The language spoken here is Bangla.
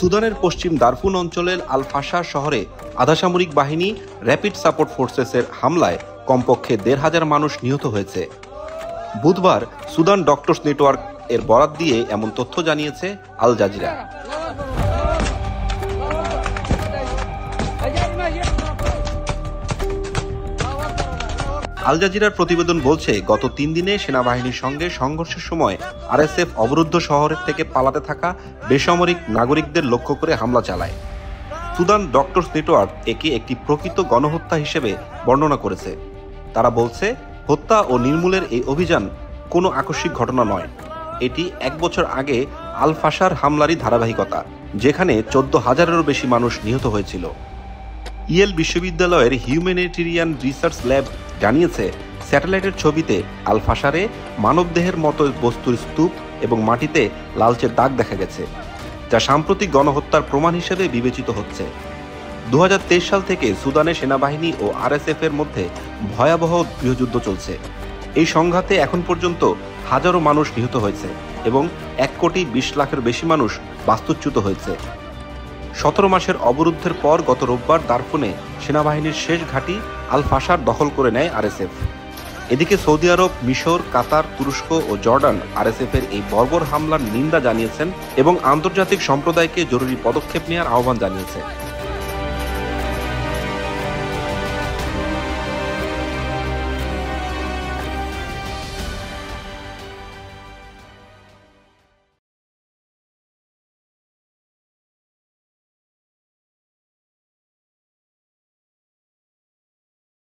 সুদানের পশ্চিম দারফুন অঞ্চলের আল ফাশা শহরে আধাসামরিক বাহিনী র্যাপিড সাপোর্ট ফোর্সেসের হামলায় কমপক্ষে ১৫০০ মানুষ নিহত হয়েছে। বুধবার সুদান ডক্টরস নেটওয়ার্ক এর বরাত দিয়ে এমন তথ্য জানিয়েছে আল জাজিরা। আল জাজিরার প্রতিবেদন বলছে, গত ৩ দিনে সেনাবাহিনীর সঙ্গে সংঘর্ষের সময় আরএসএফ অবরুদ্ধ শহরের থেকে পালাতে থাকা বেসামরিক নাগরিকদের লক্ষ্য করে হামলা চালায়। সুদান ডক্টরস নেটওয়ার্ক একে একটি প্রকৃত গণহত্যা হিসেবে বর্ণনা করেছে। তারা বলছে, হত্যা ও নির্মূলের এই অভিযান কোনো আকস্মিক ঘটনা নয়। এটি ১ বছর আগে আল ফাশার হামলারই ধারাবাহিকতা, যেখানে ১৪,০০০-এরও বেশি মানুষ নিহত হয়েছিল। ইয়েল বিশ্ববিদ্যালয়ের হিউম্যানিটেরিয়ান রিসার্চ ল্যাব জানিয়েছে, স্যাটেলাইটের ছবিতে আল ফাশারে মানবদেহের মতো বস্তুর স্তূপ এবং মাটিতে লালচে দাগ দেখা গেছে, যা সাম্প্রতিক গণহত্যার প্রমাণ হিসেবে বিবেচিত হচ্ছে। ২০২৩ সাল থেকে সুদানে সেনাবাহিনী ও আরএসএফ এর মধ্যে ভয়াবহ গৃহযুদ্ধ চলছে। এই সংঘাতে এখন পর্যন্ত হাজারো মানুষ নিহত হয়েছে এবং ১,২০,০০,০০০-এর বেশি মানুষ বাস্তুচ্যুত হয়েছে। ১৭ মাসের অবরুদ্ধের পর গত রোববার দারফুনে সেনাবাহিনীর শেষ ঘাঁটি আল ফাশার দখল করে নেয় আরএসএফ। এদিকে সৌদি আরব, মিশর, কাতার, তুরস্ক ও জর্ডান আরএসএফ এর এই বর্বর হামলার নিন্দা জানিয়েছেন এবং আন্তর্জাতিক সম্প্রদায়কে জরুরি পদক্ষেপ নেওয়ার আহ্বান জানিয়েছে।